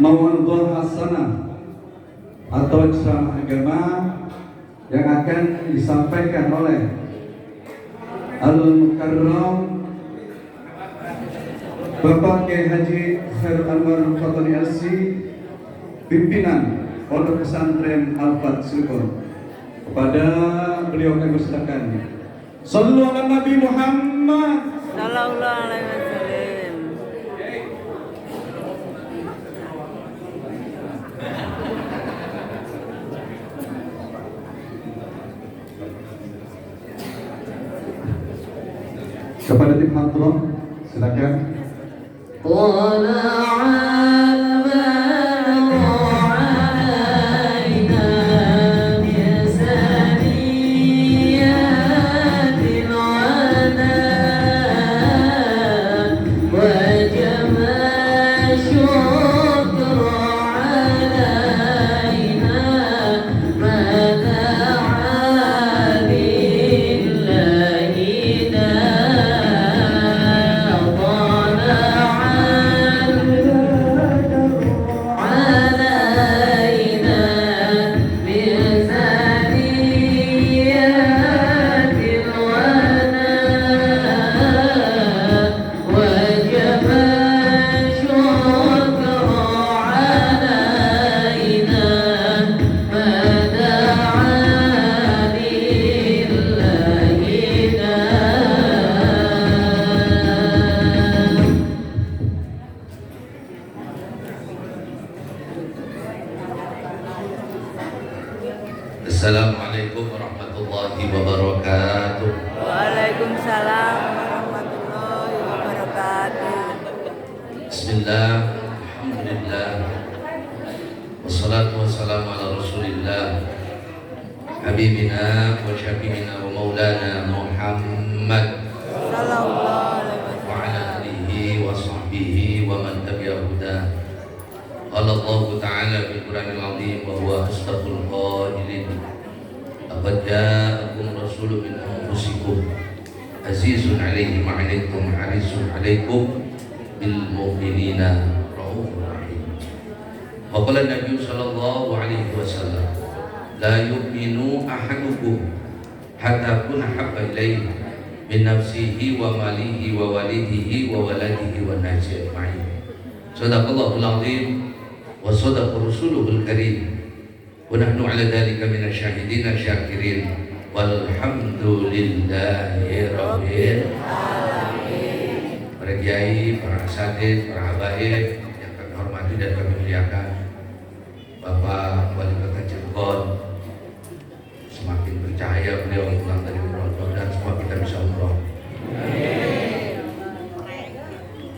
Mau'izah hasanah atau ceramah agama yang akan disampaikan oleh Al-Mukarram Bapak Kiai Haji Khairul Anwar Fatoni LC, pimpinan Pondok Pesantren Al-Fat Cilegon. Kepada beliau kami persilakan. Sallu ala Nabi Muhammad sallallahu alaihi wasallam. Kepada tim hadroh silakan. Assalamualaikum warahmatullahi wabarakatuh. Waalaikumsalam warahmatullahi wabarakatuh. Bismillah, alhamdulillah, wassalatu wassalamu ala rasulillah, habibina wa syafi'ina wa maulana Muhammad Sallallahu alaihi wa wasallam. ala alihi wa sahbihi wa man tabi'a hudah. Qala Allah Ta'ala fil Qur'anil Azim wa huwa asdaqul qailin. Laqad ja'akum rasulun min anfusikum azizun 'alaihi ma 'anittum harisun 'alaikum bil mu'minina raufur rahim. Wa qala Nabi sallallahu alaihi wasallam, la yu'minu ahadukum hatta kuna habba ilaihi min nafsihi wa malihi wa walidihi wa waladihi wa nasi ajma'in. Sadaqallahul azim wa sadaqa rasuluhul karim wa nahnu ala dhalika minasyahidin syakirin walhamdulillahi rabbil alamin. Para kiai, para asatidz, para habaib yang kami hormati dan kami muliakan, Bapak Wali Kota Cilegon, semakin percaya beliau pulang dari umroh dan semua kita bisa umroh.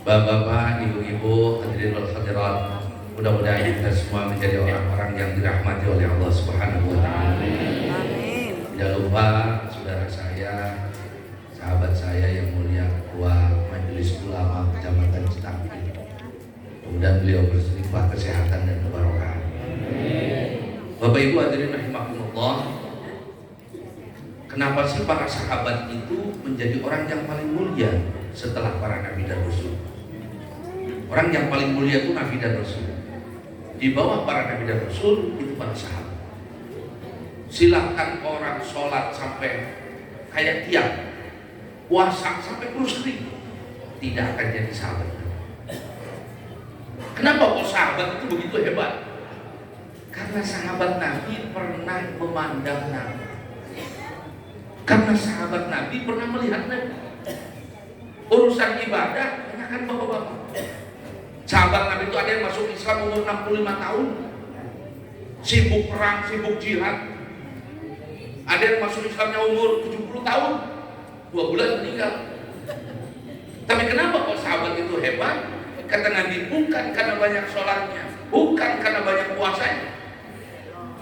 Bapak-bapak, ibu-ibu, hadirin wal hadirat, mudah-mudahan kita semua menjadi orang-orang yang dirahmati oleh Allah Subhanahu wa Ta'ala. Amin. Tidak lupa saudara saya, sahabat saya yang mulia, Ketua Majelis Ulama Kecamatan Citangkir, kemudian beliau berlimpah kesehatan dan kebarokahan. Bapak Ibu hadirin rahimakumullah, kenapa sih para sahabat itu menjadi orang yang paling mulia setelah para nabi dan rasul? Orang yang paling mulia itu nabi dan rasul. Di bawah para nabi dan rasul itu para sahabat. Silahkan orang sholat sampai kayak tiang, puasa sampai kurus kering, tidak akan jadi sahabat. Kenapa kok sahabat itu begitu hebat? Karena sahabat Nabi pernah memandang Nabi. Karena sahabat Nabi pernah melihat Nabi. Urusan ibadah, tanyakan bapak-bapak. Sahabat Nabi itu ada yang masuk Islam umur 65 tahun, sibuk perang, sibuk jihad. Ada yang masuk Islamnya umur 70 tahun, 2 bulan meninggal. Tapi kenapa kok sahabat itu hebat? Kata Nabi, bukan karena banyak sholatnya, bukan karena banyak puasanya,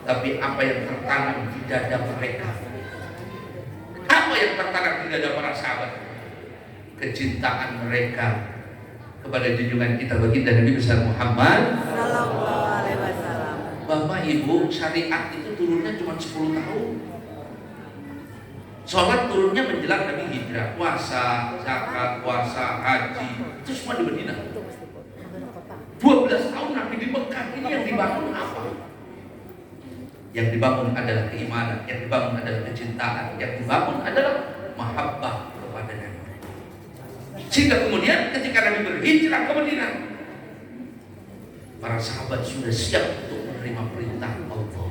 tapi apa yang tertanam di dada mereka. Apa yang tertanam di dada para sahabat? Kecintaan mereka kepada junjungan kita baginda Nabi besar Muhammad Sallallahu alaihi wasallam. Bapak Ibu, syariat itu turunnya cuma 10 tahun. Sholat turunnya menjelang Nabi hijrah, puasa, zakat, puasa, haji, itu semua di Madinah. 12 tahun Nabi di Mekah. Nah, ini yang dibangun apa? Yang dibangun adalah keimanan, yang dibangun adalah kecintaan, yang dibangun adalah mahabbah kepada Nabi. Sehingga kemudian ketika Nabi berhijrah ke Madinah, para sahabat sudah siap untuk menerima perintah Allah.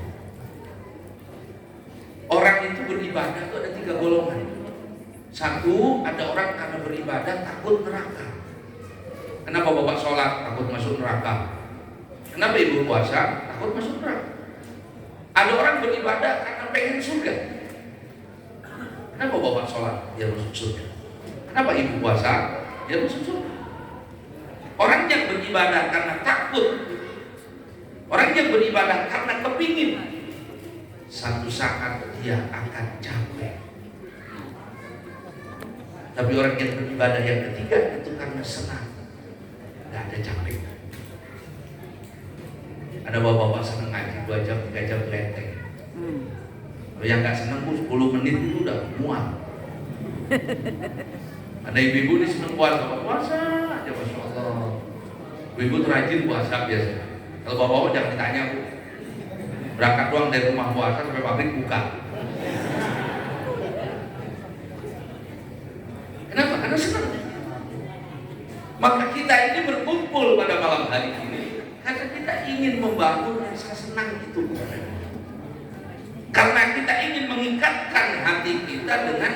Orang itu beribadah itu ada 3 golongan. Satu, ada orang karena beribadah takut neraka. Kenapa bapak sholat takut masuk neraka? Kenapa ibu puasa takut masuk neraka? Ada orang beribadah karena pengen surga. Kenapa bapak sholat dia masuk surga? Kenapa ibu puasa dia masuk surga? Orang yang beribadah karena takut, orang yang beribadah karena kepingin, satu saat dia akan capek. Tapi orang yang beribadah yang ketiga itu karena senang, nggak ada capek. Ada bapak-bapak senang ngaji 2 jam, 3 jam lenteng. Kalau yang nggak senang 10 menit itu udah mual. Ada ibu-ibu ini senang puasa aja, masya Allah. Ibu-ibu tuh rajin puasa biasa. Kalau bapak-bapak jangan ditanya, Bu. Berangkat doang dari rumah puasa sampai pabrik buka. Kenapa? Karena senang. Maka kita ini berkumpul pada malam hari ini karena kita ingin membangun rasa senang itu. Karena kita ingin mengikatkan hati kita dengan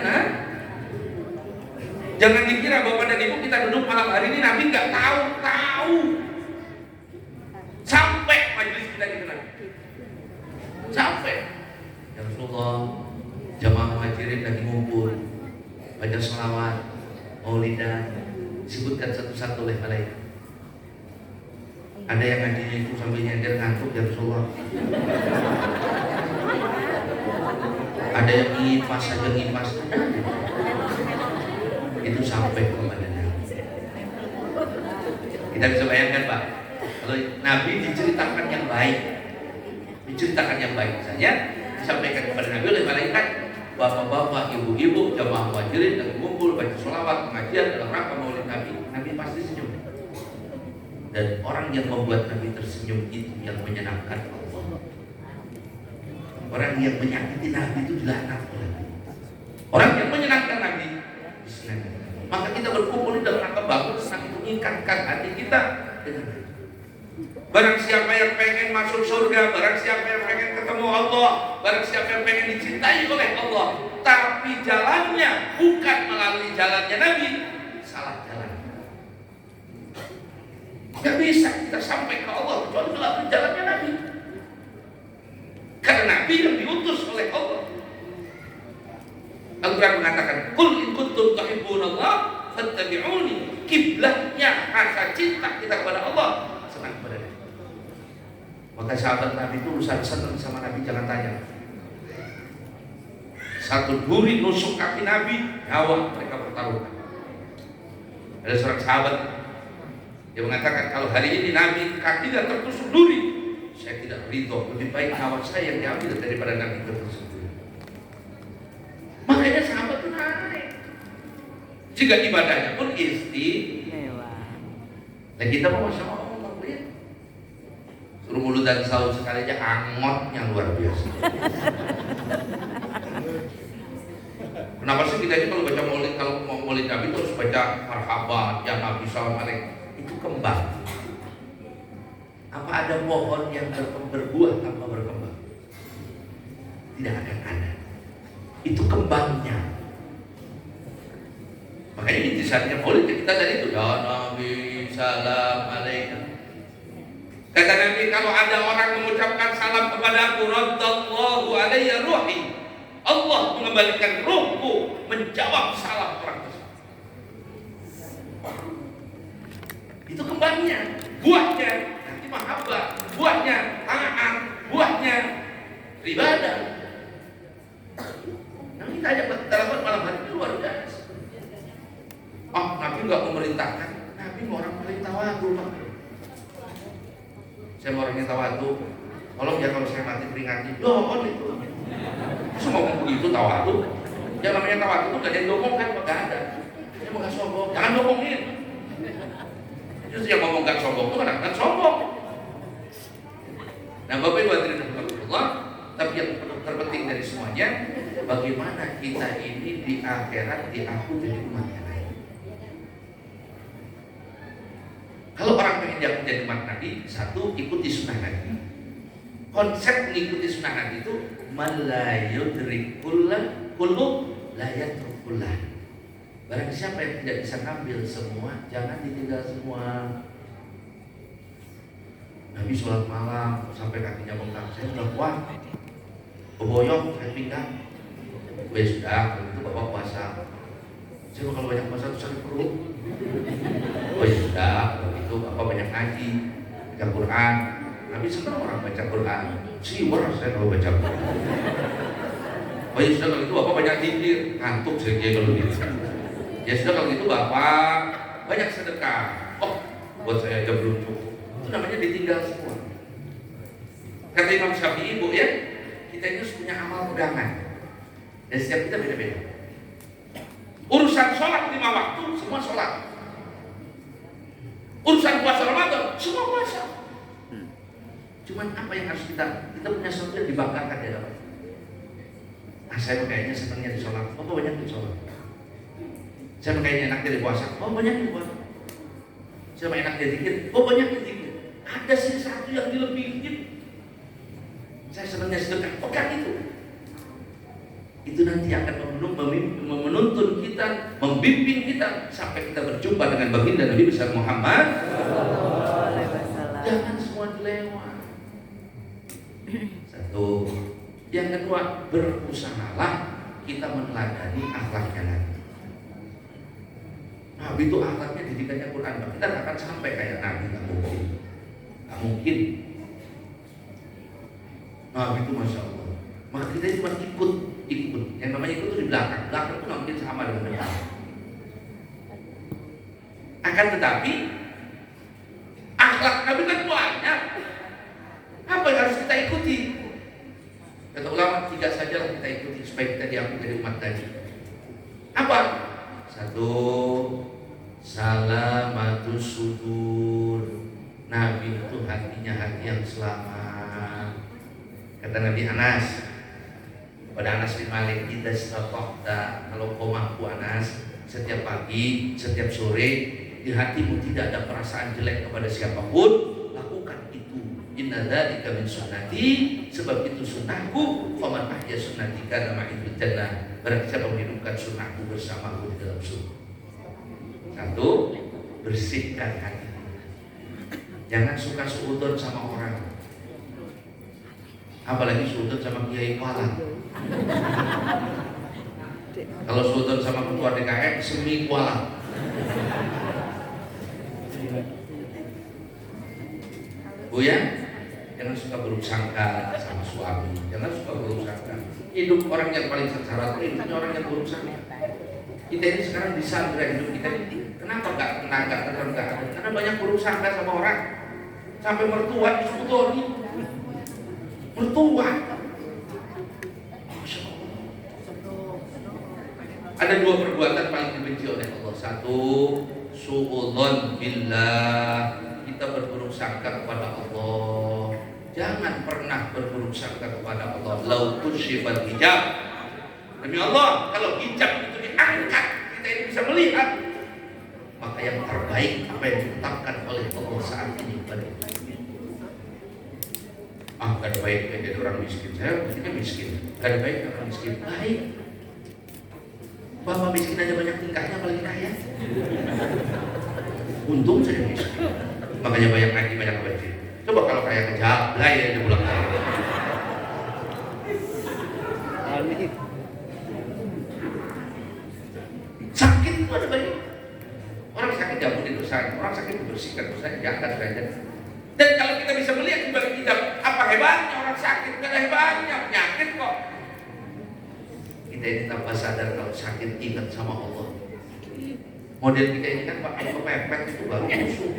jangan dikira Bapak dan Ibu kita duduk malam hari ini Nabi nggak tahu sampai majelis kita dikenal. Sampai ya Rasulullah, jamaah muhajirin lagi ngumpul baca sholawat, maulidan, disebutkan satu-satu oleh malaikat. Ada yang ngajinya itu sambil nyender ngantuk ya Rasulullah. Ada yang ngipas aja ngipas. Itu sampai kepada Nabi. Kita bisa bayangkan Pak, kalau Nabi diceritakan yang baik, saja disampaikan kepada Nabi oleh malaikat, bapak-bapak, ibu-ibu, jamaah muhajirin dan kumpul baca sholawat, pengajian dalam rangka maulid Nabi pasti senyum. Dan orang yang membuat Nabi tersenyum itu yang menyenangkan Allah. Orang yang menyakiti Nabi itu dilaknat oleh Nabi. Orang yang menyenangkan Nabi disenangi. Maka kita berkumpul dalam rangka bangun senang itu meningkatkan hati kita dengan Nabi. Barang siapa yang pengen masuk surga, barang siapa yang pengen ketemu Allah, barang siapa yang pengen dicintai oleh Allah, tapi jalannya bukan melalui jalannya Nabi, salah jalan. Gak bisa kita sampai ke Allah kecuali melalui jalannya Nabi. Karena Nabi yang diutus oleh Allah. Al-Quran mengatakan, "Qul in kuntum tuhibbunallah fattabi'uni." Kiblatnya rasa cinta kita kepada Allah, senang kepada Nabi. Maka sahabat Nabi itu urusan senang sama Nabi jangan tanya. Satu duri nusuk kaki Nabi, nyawa mereka bertaruhkan. Ada seorang sahabat dia mengatakan, kalau hari ini Nabi kakinya tertusuk duri, saya tidak ridho, lebih baik nyawa saya yang diambil daripada Nabi tertusuk duri. Makanya sahabat itu naik. Jika ibadahnya pun istimewa. Dan kita mau masya Allah lihat, suruh mulut dan sahur sekali aja angotnya luar biasa. Kenapa sih kita ini kalau baca maulid, kalau mau maulid Nabi terus baca marhaban ya Nabi salam alaik? Itu kembang. Apa ada pohon yang berbuah tanpa berkembang? Tidak akan ada. Itu kembangnya. Makanya intisarinya maulid kita dari itu ya Nabi salam alaika. Kata Nabi, kalau ada orang mengucapkan salam kepada aku, raddallahu alayya ruhi, Allah mengembalikan ruhku menjawab salam orang tersebut. Itu kembangnya, buahnya nanti mahabbah, buahnya taat, buahnya ibadah. Nah kita ajak dalam malam hari itu luar biasa. Oh, Nabi nggak memerintahkan, Nabi mau orang perintah waktu Pak. Saya mau orangnya tawadu, tolong ya kalau saya mati peringati, doon itu. Terus ngomong begitu tawadu, yang namanya tawadu itu gak ada yang ngomong kan, gak ada. Dia mau gak sombong, jangan ngomongin. Justru yang ngomong gak sombong itu kadang-kadang sombong. Bapak Ibu hadirin rahimakumullah, tapi yang terpenting dari semuanya, bagaimana kita ini di akhirat diaku jadi umat yang lain. Kalau orang pengen jadi umat Nabi, satu, ikuti sunnah Nabi. Konsep mengikuti sunnah Nabi itu malayudrikullah kullu layatrukullah. Barang siapa yang tidak bisa ngambil semua, jangan ditinggal semua. Nabi sholat malam sampai kakinya bengkak, saya sudah kuat. Boboyong saya pinggang. Sudah, kalau itu bapak puasa. Saya kalau banyak puasa itu sakit perut. Oh ya sudah, kalau itu bapak banyak ngaji, baca Quran. Nabi senang orang baca Quran. Siwar saya kalau baca Quran. Oh ya sudah, kalau itu bapak banyak zikir, ngantuk saya kalau gitu. Ya sudah, kalau gitu bapak banyak sedekah. Oh, buat saya aja belum cukup. Itu namanya ditinggal semua. Kata Imam Syafi'i, Bu ya, kita ini harus punya amal pegangan. Dan setiap kita beda-beda. Urusan sholat 5 waktu, semua sholat. Urusan puasa Ramadan, semua puasa. Cuman apa yang harus kita punya sesuatu yang dibanggakan ya dapat. Nah, saya kayaknya senangnya di sholat. Oh, banyak di sholat. Saya kayaknya enak di puasa. Oh, banyak di puasa. Saya enak di zikir. Oh, banyak di zikir. Ada sesuatu yang dilebihin. Saya senangnya sedekah. Pegang itu. Itu nanti akan menuntun kita, membimbing kita sampai kita berjumpa dengan baginda Nabi besar Muhammad. Jangan semua dilewat. Satu. Yang kedua, berusahalah kita meneladani akhlaknya Nabi. Nabi itu akhlaknya didikannya Quran. Kita tidak akan sampai kayak Nabi, nggak mungkin. Nggak mungkin. Nabi itu Masya Allah. Maka kita cuma ikut. Yang namanya ikut itu di belakang. Belakang itu nggak mungkin sama dengan depan. Akan tetapi akhlak Nabi kan banyak. Apa yang harus kita ikuti? Kata ulama, 3 sajalah kita ikuti supaya kita diakui jadi umat Nabi. Apa? 1, salamatus sudur. Nabi itu hatinya hati yang selamat. Kata Nabi Anas pada Anas bin Malik, idza stata'ta, kalau kau mampu Anas, setiap pagi, setiap sore di hatimu tidak ada perasaan jelek kepada siapapun, lakukan itu. Inna dzalika min sunnati, sebab itu sunnahku. Faman ahya sunnati kana ma'i fil jannah. Barang siapa menghidupkan sunnahku bersamaku di dalam surga. 1, bersihkan hati. Jangan suka suudzon sama orang. Apalagi suudzon sama kiai kualat. Kalau suudzon sama ketua DKM, semi kualat. Bu ya, jangan suka buruk sangka sama suami. Jangan suka buruk sangka. Hidup orang yang paling sengsara itu hidupnya orang yang buruk sangka. Kita ini sekarang disandra hidup kita ini. Kenapa nggak tenaga tertentu? Karena banyak buruk sangka sama orang. Sampai mertua disudoni. Mertua. Ada 2 perbuatan paling dibenci oleh Allah. 1, su'udzon billah. Kita berburuk sangka kepada Allah. Jangan pernah berburuk sangka kepada Allah. Lau tusyibal hijab. Demi Allah, kalau hijab itu diangkat, kita ini bisa melihat. Maka yang terbaik apa yang ditetapkan oleh Allah saat ini kepada kita. Gak ada baiknya jadi orang miskin. Saya mestinya miskin. Gak ada baiknya orang miskin. Baik. Bapak miskin aja banyak tingkahnya, apalagi kaya. Untung saya miskin. Makanya banyak ngaji, banyak baca. Coba kalau kaya kejablay aja pulang kaya. Sakit itu ada banyak. Orang sakit jangan didosain, orang sakit dibersihkan, dosanya diangkat derajat. Dan kalau kita bisa melihat di balik hijab, apa hebatnya orang sakit? Gak ada hebatnya, penyakit kok. Kita ini tanpa sadar kalau sakit ingat sama Allah. Model kita ini kan pakai kepepet itu baru musuh.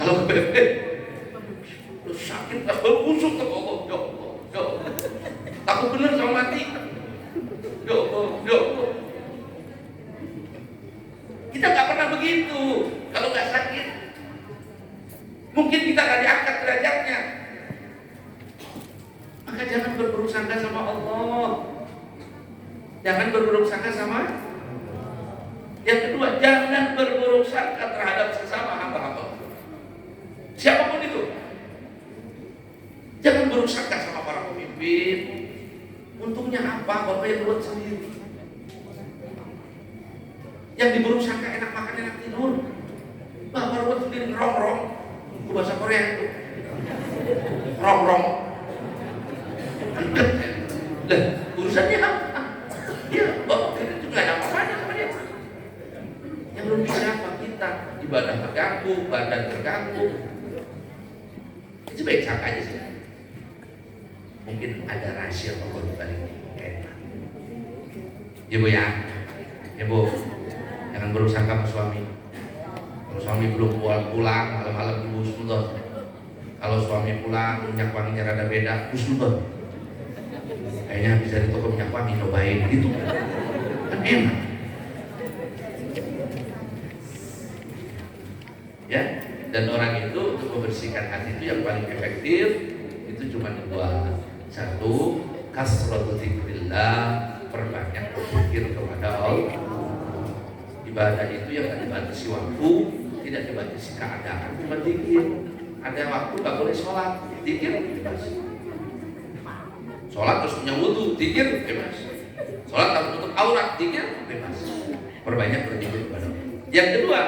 Kalau kepepet, terus sakit baru musuh ke Allah. Ya Allah, ya Allah. Takut bener sama mati. Ya Allah, ya Allah. Kita nggak pernah begitu. Kalau nggak sakit, mungkin kita nggak diangkat derajatnya. jangan berburuk sangka sama Allah. Jangan berburuk sangka sama. Yang kedua, jangan berburuk sangka terhadap sesama hamba-hamba. Siapapun itu. Jangan berburuk sangka sama para pemimpin. Untungnya apa? Bapak yang buat sendiri. Yang diburuk sangka enak makan, enak tidur. Bapak buat sendiri ngerong-rong. Itu bahasa Korea itu. Rong-rong. Lah, urusannya apa? Ya, bapak itu nggak ada apa-apanya sama dia. Yang belum bisa apa kita? Ibadah terganggu, badan terganggu. Itu baik sangka aja sih. Mungkin ada rahasia Allah di balik ini. Ya Bu ya, ya Bu, jangan buruk sangka sama suami. Kalau suami belum pulang malam-malam Ibu husnudon. Kalau suami pulang minyak wanginya rada beda, husnudon. Kayaknya bisa di toko minyak wangi cobain gitu. Kan enak. Ya, dan orang itu untuk membersihkan hati itu yang paling efektif itu cuma dua. Satu, kasratul dzikrillah, perbanyak berzikir kepada Allah. Ibadah itu yang tidak dibatasi waktu, tidak dibatasi keadaan, cuma zikir. Ada waktu nggak boleh sholat, zikir bebas. Sholat terus punya wudu, zikir bebas. Sholat harus tutup aurat, zikir bebas. Perbanyak berzikir kepada Allah. Yang kedua,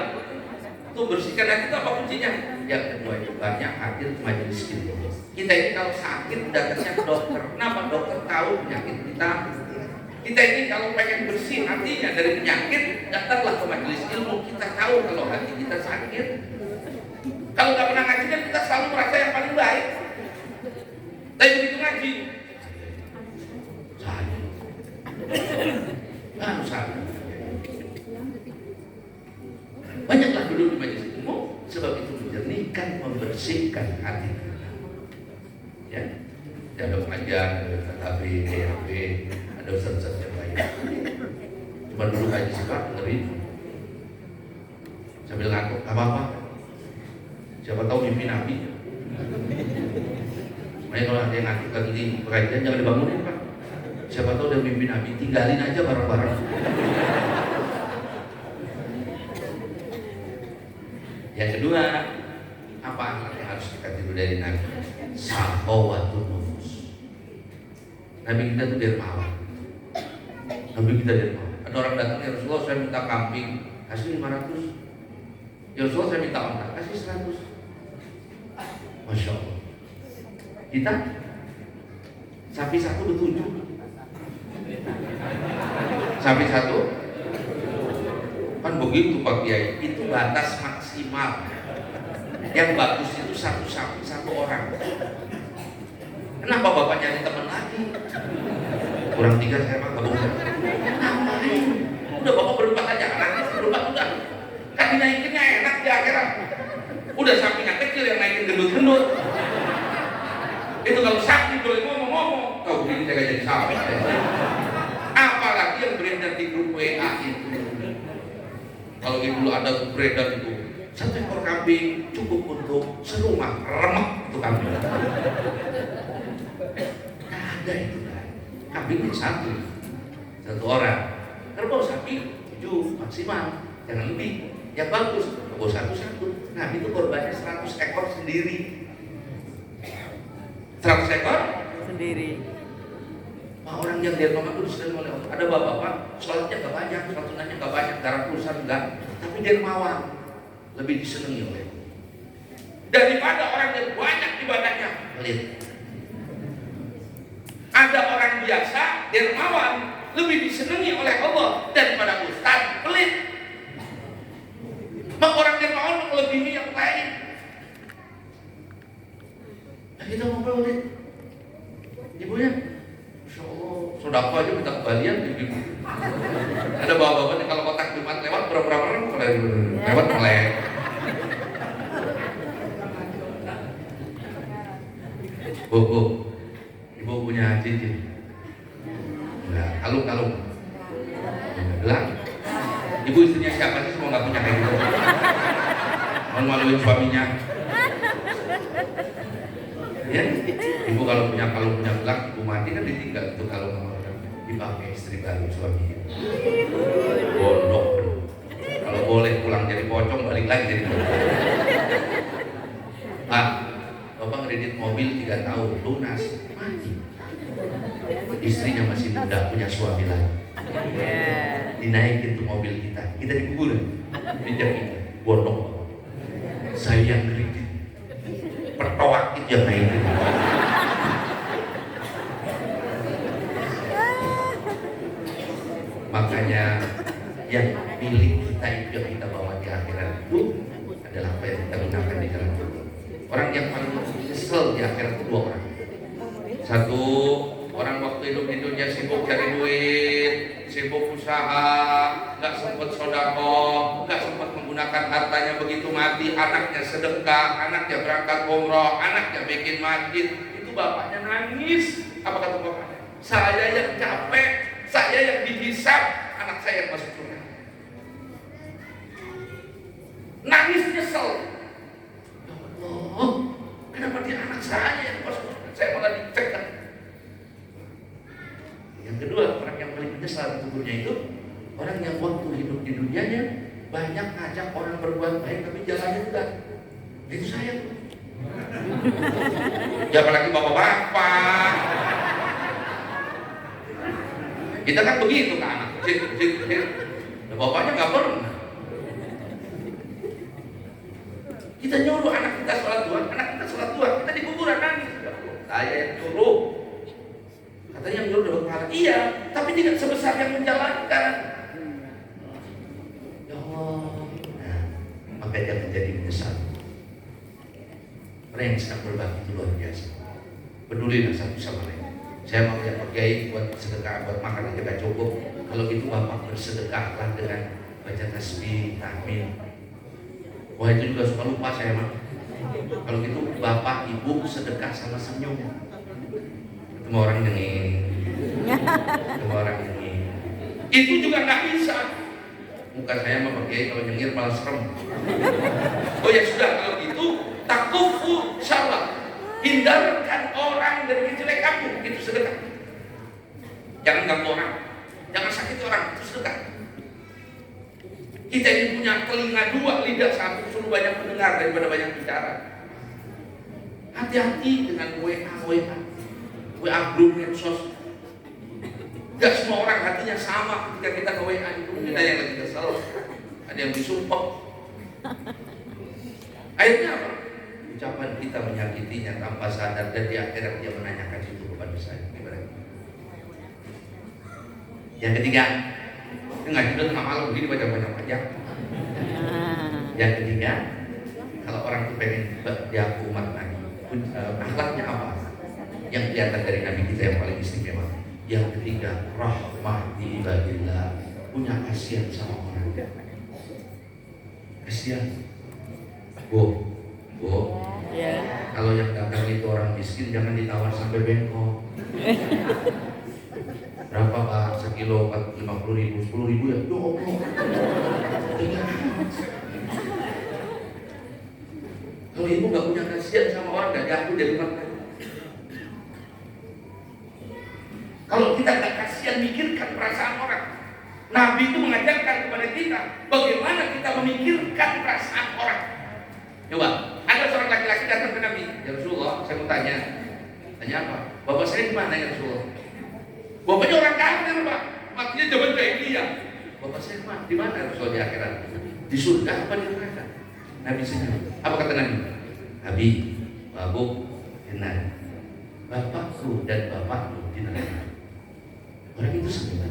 untuk bersihkan hati itu apa kuncinya? Yang kedua itu banyak hadir majelis ilmu. Kita ini kalau sakit datangnya ke dokter. Kenapa? Dokter tahu penyakit kita. Kita ini kalau pengen bersih hatinya dari penyakit, datanglah ke majelis ilmu. Kita tahu kalau hati kita sakit. Kalau nggak pernah ngaji kan kita selalu merasa yang paling baik. Tapi begitu ngaji, saya. Banyaklah dulu di majelis ilmu, sebab itu menjernihkan, membersihkan hati kita. Ya, ada pengajian, ada KKB, DRB, ada ustaz-ustaz yang lain. Cuma dulu kaji sifat dengerin sambil ngantuk, gak apa-apa. Siapa tahu mimpi Nabi. Makanya kalau ada yang ngantuk lagi di pengajian jangan dibangunin Pak. Siapa tahu dia mimpi Nabi, tinggalin aja bareng-bareng. Yang kedua, apa yang harus kita tiru dari Nabi? Sahawatun nufus. Nabi kita itu dermawan. Nabi kita dermawan. Ada orang datang, ya Rasulullah saya minta kambing, kasih 500. Ya Rasulullah saya minta onta, kasih 100. Masya Allah. Kita sapi satu bertujuh. Sapi satu kan begitu Pak Kiai, itu batas maksimal. Yang bagus itu satu sapi satu orang. Kenapa Bapak nyari teman lagi? Kurang 3 saya mah gabung. Ngapain? Udah Bapak berempat aja, anaknya berempat udah. Kan dinaikinnya enak di akhirat. Udah sapinya kecil yang naikin gendut-gendut. Itu kalau sapi boleh ngomong-ngomong, kau begini saya jadi sapi. Apalagi yang beredar di grup WA itu. Kalau dulu ada beredar itu, 1 ekor kambing cukup untuk serumah remah itu kambing. Ada itu kan, kambingnya satu orang. Kerbau sapi 7 maksimal, jangan lebih. Yang bagus, kerbau satu. Nah itu korbannya 100 ekor sendiri. 100 ekor sendiri. Wah, orang yang dermawan itu disebut oleh Allah. Ada bapak-bapak, sholatnya gak banyak, sholat sunnahnya gak banyak, darah pulsa enggak, tapi dermawan, lebih disenangi oleh Allah. Daripada orang yang banyak ibadahnya, pelit. Ada orang biasa, dermawan, lebih disenangi oleh Allah daripada ustaz, pelit. Maka orang dermawan melebihi yang lain. Dan kita mau pelit. Ibunya, Masya Allah, sodako aja minta kembalian gitu. Ada bapak-bapak kalau kotak Jumat lewat berapa orang lewat melek. Bu, ibu punya cincin? Enggak, kalung. Gelang. Ibu istrinya siapa sih semua nggak punya kayak gitu? Malu-maluin suaminya. Ya, ibu kalau punya gelang, ibu Tapi kan ditinggal tuh kalau mau dipakai istri baru suaminya. Bodoh. Kalau boleh pulang jadi pocong balik lagi jadi pocong. Pak, Bapak kredit mobil 3 tahun lunas mati. Istrinya masih muda punya suami lagi. Dinaikin tuh mobil kita di kuburan, dijamin bodoh. Saya yang kredit, pertoak itu yang naikin. Makanya yang milik kita itu yang kita bawa di akhirat itu adalah apa yang kita gunakan di jalan Allah. Orang yang paling nyesel di akhirat itu 2 orang. Satu, orang waktu hidup di dunia sibuk cari duit, sibuk usaha, nggak sempat sodako, nggak sempat menggunakan hartanya. Begitu mati, anaknya sedekah, anaknya berangkat umroh, anaknya bikin masjid. Itu bapaknya nangis. Apa kata bapaknya? Saya yang capek, saya yang dihisab, anak saya yang masuk surga. Nangis nyesel. Ya Allah, kenapa dia anak saya yang masuk surga? Saya malah dicek. Yang kedua, orang yang paling menyesal di tubuhnya itu orang yang waktu hidup di dunianya banyak ngajak orang berbuat baik tapi jalannya enggak. Itu saya tuh. Ya apalagi bapak-bapak. Kita kan begitu ke anak kecil. Nah, bapaknya nggak pernah. Kita nyuruh anak kita sholat dua, kita di kuburan nangis. Saya yang nyuruh. Katanya yang nyuruh dapat pahala. Iya, tapi tidak sebesar yang menjalankan. Ya Allah. Nah, maka dia menjadi menyesal. Orang yang sedang berbagi itu luar biasa. Pedulilah satu sama lain. Saya mau lihat Pak Kiai buat sedekah, buat makan aja gak cukup. Kalau gitu Bapak bersedekahlah dengan baca tasbih, tahmid. Wah itu juga suka lupa saya mah. Kalau gitu Bapak Ibu sedekah sama senyum. Ketemu orang nyengir, ketemu orang nyengir. Itu juga nggak bisa. Muka saya mah Pak Kiai kalau nyengir malah serem. Oh ya sudah kalau gitu takufu salah. Hindarkan orang dari jelek kamu, itu sedekah. Jangan ganggu orang, jangan sakiti orang, itu sedekah. Kita ini punya telinga 2, lidah 1, suruh banyak mendengar daripada banyak bicara. Hati-hati dengan WA grup medsos. Gak semua orang hatinya sama ketika kita ke WA itu. Ada yang lagi kesel, ada yang disumpah. Akhirnya apa? Ucapan kita menyakitinya tanpa sadar dan di akhirat dia menanyakan itu kepada saya. Yang ketiga, enggak juga tengah malam begini baca-baca panjang. Yang ketiga, kalau orang itu pengen diaku umat Nabi, akhlaknya apa? Yang kelihatan dari Nabi kita yang paling istimewa. Yang ketiga, rahmah di ibadillah, punya kasihan sama orang. Kasihan. Bu. Ya. Kalau yang dagang itu orang miskin jangan ditawar sampai bengkok. Berapa Pak? Sekilo 50.000, 10.000 ya? Ya Allah. Kalau ibu nggak punya kasihan sama orang, nggak diaku dari mana? Kalau kita nggak kasihan mikirkan perasaan orang. Nabi itu mengajarkan kepada kita bagaimana kita memikirkan perasaan orang. Coba, ada seorang laki-laki datang ke Nabi, ya Rasulullah, saya mau tanya apa? Bapak saya di mana ya Rasulullah? Bapaknya orang kafir Pak, matinya zaman jahiliyah. Bapak saya di mana Rasulullah di akhirat? Di surga apa di neraka? Nabi senyum. Apa kata Nabi? Nabi, Babu, benar. Bapakku dan bapakku di neraka. Orang itu senyum.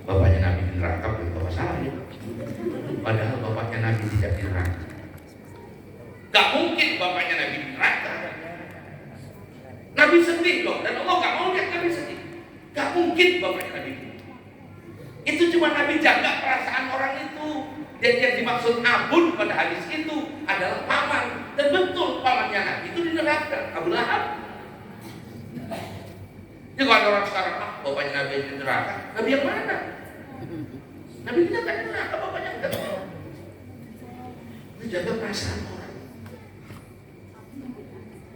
Bapaknya Nabi di neraka, bukan bapak saya. Padahal bapaknya Nabi tidak di neraka. Gak mungkin bapaknya Nabi di neraka. Nabi sedih loh, dan Allah gak mau lihat Nabi sedih. Gak mungkin bapaknya Nabi. Itu cuma Nabi jaga perasaan orang itu. Dan yang dimaksud abun pada hadis itu adalah paman. Dan betul pamannya Nabi itu di neraka, Abu Lahab. Jadi kalau ada orang sekarang, bapaknya Nabi di neraka, Nabi yang mana? Nabi tidak di neraka, bapaknya enggak. Itu jaga perasaan orang.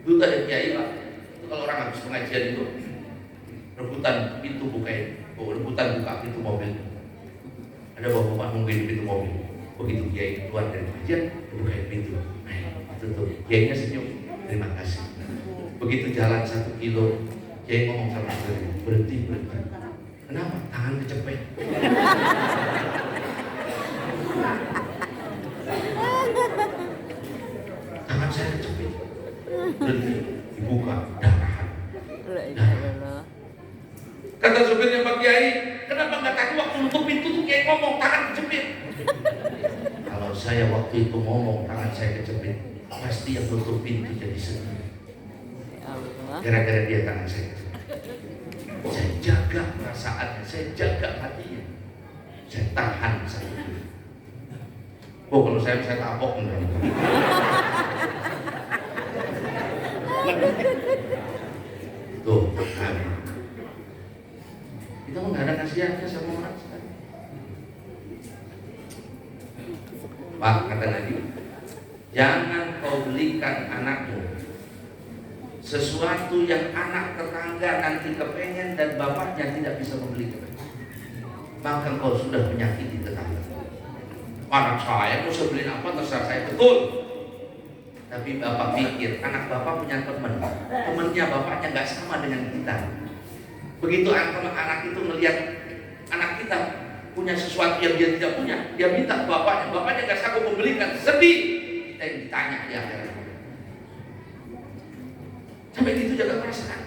Dulu ada kiai Pak, itu kalau orang habis pengajian itu rebutan pintu rebutan buka pintu mobil. Ada bapak-bapak nungguin di pintu mobil. Begitu kiai keluar dari pengajian, bukain pintu. Itu tuh, kiainya senyum, terima kasih. Begitu jalan 1 kilo, kiai ngomong sama saya, berhenti. Kenapa? Tangan kecepet. Tangan saya kecepet. Berhenti, dibuka, darahan. Kata supirnya Pak Kiai, kenapa nggak tadi waktu nutup pintu tuh Kiai ngomong tangan kecepit? Kalau saya waktu itu ngomong tangan saya kecepit, pasti yang nutup pintu jadi sedih. Gara-gara dia tangan saya kecepit. Saya jaga perasaannya, saya jaga hatinya, saya tahan saya. Oh kalau saya bisa tapok enggak? Tuh, amin. Kita nggak ada kasihannya sama orang sekali. Pak kata Nabi, jangan kau belikan anakmu sesuatu yang anak tetangga nanti kepengen dan bapaknya tidak bisa membelikan, maka kau sudah menyakiti tetangga. Anak saya mau beliin apa terserah saya, betul. Tapi bapak pikir anak bapak punya temennya bapaknya nggak sama dengan kita. Begitu anak itu melihat anak kita punya sesuatu yang dia tidak punya, dia minta bapaknya nggak sanggup membelikan, sedih. Kita yang ditanya di akhirat. Sampai itu jaga perasaan.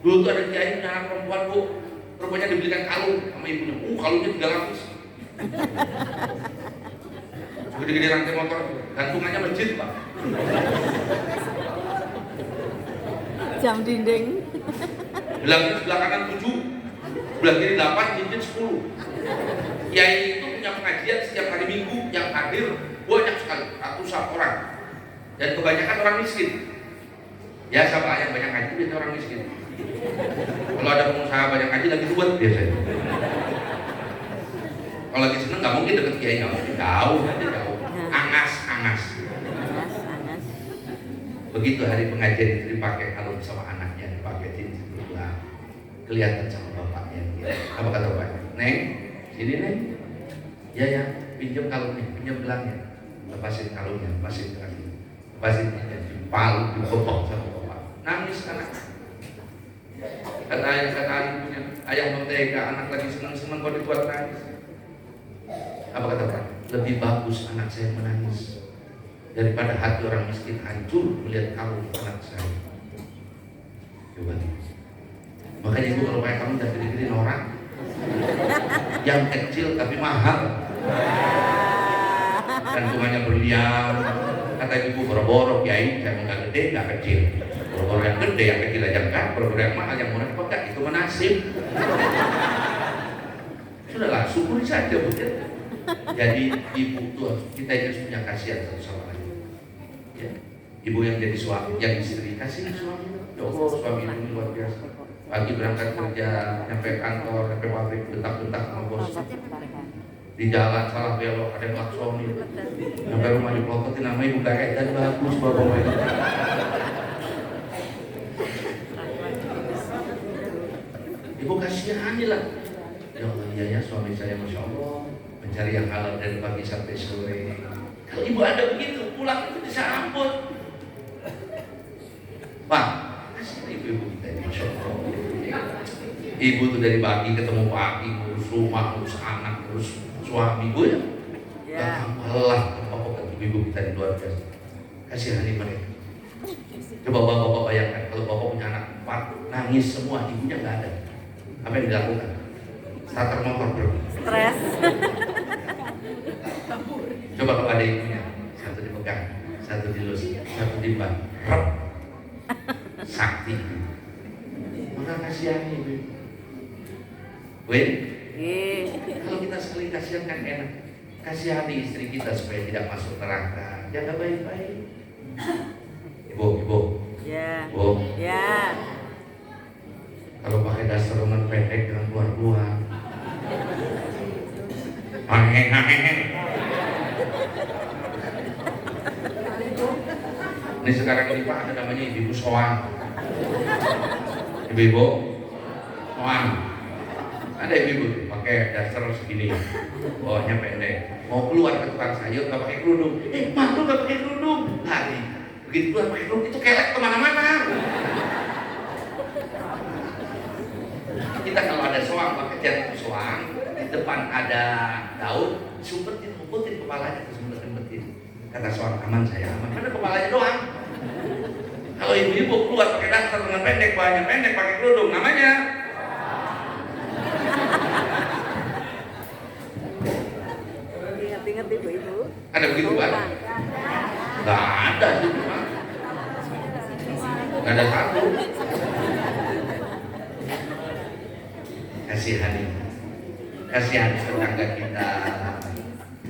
Dulu tuh ada kiai punya anak perempuan bu, perempuannya dibelikan kalung sama ibunya. Kalungnya 3 lapis. Gede-gede rantai motor, gantungannya masjid pak. Jam dinding. Bilangnya sebelah kanan 7, sebelah kiri 8, cincin 10. Kiai itu punya pengajian setiap hari Minggu yang hadir banyak sekali, ratusan orang. Dan kebanyakan orang miskin. Ya sama yang banyak ngaji biasanya orang miskin. Kalau ada pengusaha banyak ngaji lagi ruwet biasanya. Kalau lagi seneng nggak mungkin deket kiai, nggak mungkin, jauh. Angas. Begitu hari pengajian itu dipakai kalung sama anaknya, dipakai cincin berulang, kelihatan sama bapaknya. Apa kata bapaknya? Neng, sini neng. Ya, pinjam kalungnya, pinjam gelangnya. Lepasin kalungnya, lepasin gelangnya, lepasin dipalu, dibopok sama bapak. Nangis anak. Kata ibunya, ayah mentega, anak lagi seneng-seneng kok dibuat nangis. Apa kata Pak? Lebih bagus anak saya menangis daripada hati orang miskin hancur melihat kalung anak saya. Coba. Makanya ibu kalau pakai kalung jangan gede-gede norak. Yang kecil tapi mahal. Gantungannya berlian. Kata ibu boro-boro kiai, saya mau nggak gede nggak kecil. Boro-boro yang gede yang kecil aja enggak. Boro-boro yang mahal yang murah kok itu menasib. Sudahlah syukuri saja betul. Jadi ibu tuh kita harus punya kasihan satu sama lain. Ya. Ibu yang jadi suami, yang istri kasih suami. Ya Allah, suami ini luar biasa. Pagi berangkat kerja, sampai kantor, sampai pabrik, bentak-bentak sama bos. Di jalan salah belok, ada yang laksoni. Sampai rumah dipelototin nama ibu kakek dan bagus bapak itu. Ibu kasihani lah. Ya Allah, ya suami saya masya Allah. Mencari yang halal dari pagi sampai sore. Kalau ibu ada begitu, pulang itu disambut. Pak, kasih ibu kita ini, masya Allah. Ibu tuh dari pagi ketemu pagi, ngurus rumah, ngurus anak, ngurus suami ibu ya. Gak lelah, bapak ibu kita di luar biasa. Kasihani mereka. Coba bapak bayangkan, kalau bapak punya anak 4, nangis semua, ibunya nggak ada. Apa yang dilakukan? Starter motor bro. Stres. Coba kalau ada ibunya, satu dipegang, satu dilus, satu diban, sakti. Maka kasihani ibu. Wait, kalau kita sekali kasihan kan enak. Kasihani istri kita supaya tidak masuk neraka. Jaga baik-baik. Ibu. Ya. Bu. Ya. Kalau pakai dasar lengan pendek jangan keluar-keluar. Ini sekarang ini Pak ada namanya ibu soang. Ibu-ibu, Moan. Ada ibu-ibu pakai dasar segini, bawahnya pendek. Mau keluar ke tukang sayur nggak pakai kerudung. Malu nggak pakai kerudung, lari. Begitu keluar pakai kerudung itu kelek kemana-mana. Kita kalau ada soang pakai jatuh soang, di depan ada daun, sumpetin, humpetin kepalanya, terus humpetin. Kata soang, aman saya aman. Mana kepalanya doang. Kalau ibu-ibu keluar pakai dasar dengan pendek, bawahnya pendek, pakai kerudung, namanya Ingat-ingat ibu-ibu. ada begitu kan? Gak ada sih, gak ada satu. Kasihani tetangga kita.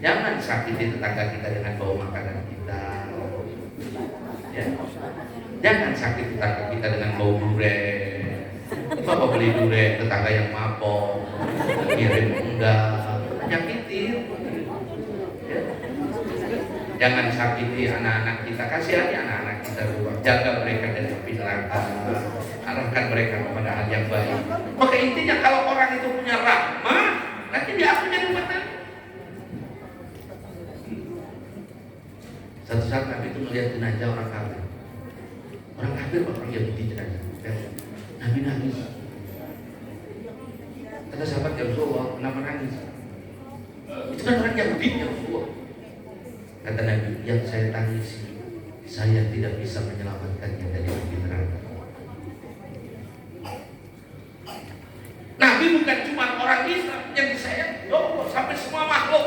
Jangan sakiti tetangga kita dengan bau makanan kita. Ya. Jangan sakiti tetangga kita dengan bau durian. Bapak beli durian, tetangga yang mabok, kirim enggak, nyakitin. Ya. Jangan sakiti anak-anak kita, kasihani anak-anak kita juga. Jaga mereka dari api neraka, arahkan mereka kepada hal yang baik. Maka intinya kalau orang itu punya rahmah, nanti dia akan jadi umat Nabi. Satu saat Nabi itu melihat jenazah orang kafir. Orang kafir orang Yahudi jenazah. Nabi nangis. Kata sahabat, ya Rasulullah, kenapa nangis? Itu kan orang Yahudi, ya Rasulullah. Kata Nabi, yang saya tangisi, saya tidak bisa menyelamatkannya dari api neraka. Nabi bukan cuma orang Islam yang disayang, ya Allah, sampai semua makhluk.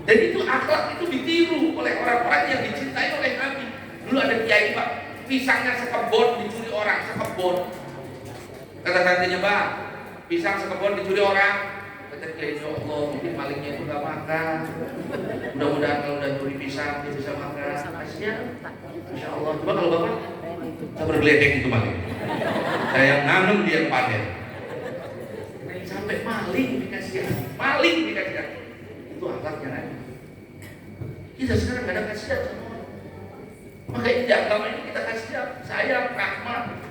Dan itu akhlak itu ditiru oleh orang-orang yang dicintai oleh Nabi. Dulu ada kiai Pak, pisangnya sekebon dicuri orang, sekebon. Kata santrinya, Pak, pisang sekebon dicuri orang. Kata kiai, ya Allah, mungkin malingnya itu gak makan. Mudah-mudahan kalau udah curi pisang dia bisa makan. Kasihan, Masya Allah. Coba kalau Bapak, saya bergeledek itu maling. Saya nanam dia panen. Sampai maling dikasih, maling dikasih. Itu akhlaknya Nabi. Kita sekarang gak ada kasihan sama orang. Makanya di agama ini kita kasihan, sayang, rahmat.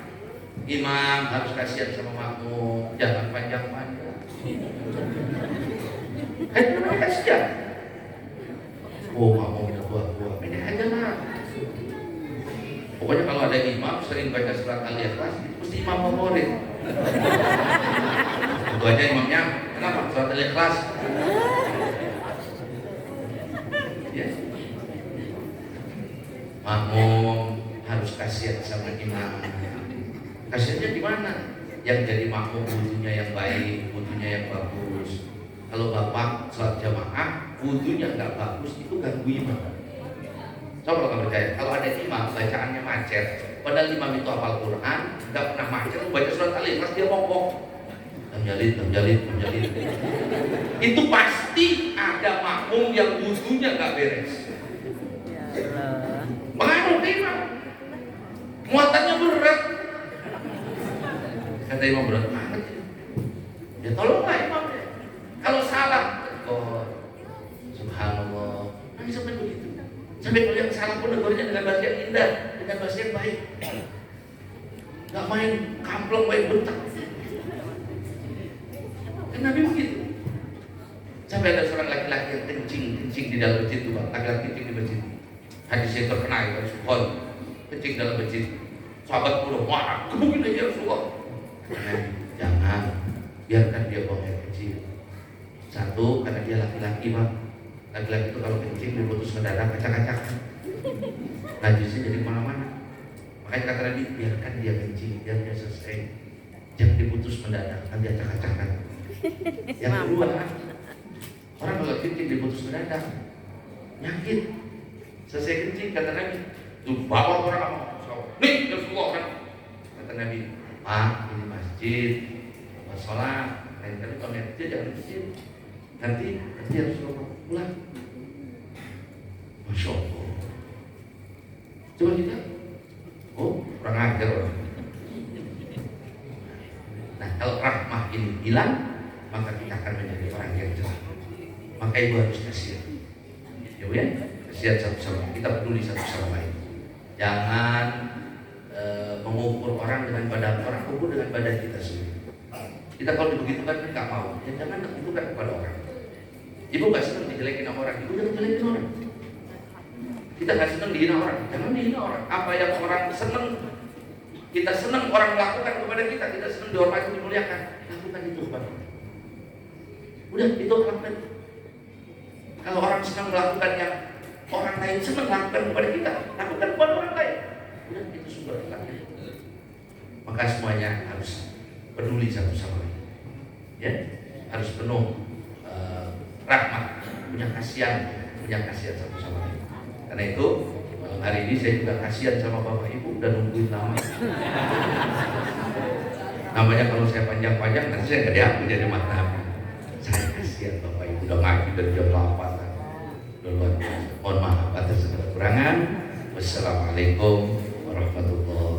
Imam harus kasihan sama makmum, jangan panjang-panjang. Kan namanya kasihan. Oh, makmumnya tua-tua, ini aja lah. Pokoknya kalau ada imam sering baca surat Al-Ikhlas, itu mesti imam favorit. Itu aja imamnya, kenapa? Surat Al-Ikhlas. Ya. Makmum harus kasihan sama imam. Kasihannya di mana? Yang jadi makmum wudunya yang baik, wudunya yang bagus. Kalau bapak sholat jamaah, wudunya nggak bagus, itu ganggu imam. Coba kalau percaya, kalau ada imam bacaannya macet, padahal imam itu hafal Quran, nggak pernah macet, baca surat Al-Ikhlas dia mongkok. Menjalin. Itu pasti ada makmum yang wudunya nggak beres. Pengaruh imam, muatannya berat. Kata imam berat banget. Ya tolonglah imamnya. Kalau salah, oh subhanallah, nanti sampai begitu. Sampai kalau yang salah pun negornya dengan bahasa yang indah, dengan bahasa yang baik. Gak main kamplong, main bentak. Kan Nabi begitu. Sampai ada seorang laki-laki yang kencing di dalam masjid itu, Pak. Laki-laki kencing di masjid. Hadis yang terkenal itu Rasulullah kencing dalam masjid. Sahabat puluh marah, kebukin aja Rasulullah. Jangan, biarkan dia buang air kecil. Satu, karena dia laki-laki, Pak. Laki-laki itu kalau kencing diputus mendadak, acak-acak. Najisnya jadi kemana-mana. Makanya kata Nabi, biarkan dia kencing, biar dia selesai. Jangan diputus mendadak, nanti acak-acakan. Yang kedua, orang kalau kencing diputus mendadak, nyakit. Selesai kencing, kata Nabi, tuh bawa orang apa? Nih, Rasulullah kan. Kata Nabi, Pak, ini masjid, buat sholat. Lain kali kalau masjid jangan masjid. Nanti harus pulang. Masya Allah. Coba kita, oh kurang ajar orang. Nah kalau rahmah ini hilang, maka kita akan menjadi orang yang jahat. Maka ibu harus kasihan. Ya, kasihan satu sama lain. Kita peduli satu sama lain. Jangan mengukur orang dengan badan orang, ukur dengan badan kita sendiri. Kita kalau dibegitukan kan nggak mau, ya jangan begitukan kepada orang. Ibu nggak senang dijelekin sama orang, ibu jangan jelekin orang. Kita nggak senang dihina orang, jangan dihina orang. Apa yang orang senang, kita senang orang melakukan kepada kita, kita senang dihormati, dimuliakan, lakukan itu kepada orang. Udah, itu lakukan. Kalau orang senang melakukan yang orang lain senang lakukan kepada kita, lakukan kepada orang lain. Udah, itu sumber akhlaknya. Maka semuanya harus peduli satu sama lain, ya, harus penuh rahmat, punya kasihan satu sama lain. Karena itu hari ini saya juga kasihan sama bapak ibu, udah nungguin nama. Namanya kalau saya panjang-panjang nanti saya nggak diambil jadi makna. Saya kasihan bapak ibu udah ngaji dari jam 8. Udah luar biasa. Mohon maaf atas segala kekurangan. Wassalamualaikum warahmatullahi wabarakatuh.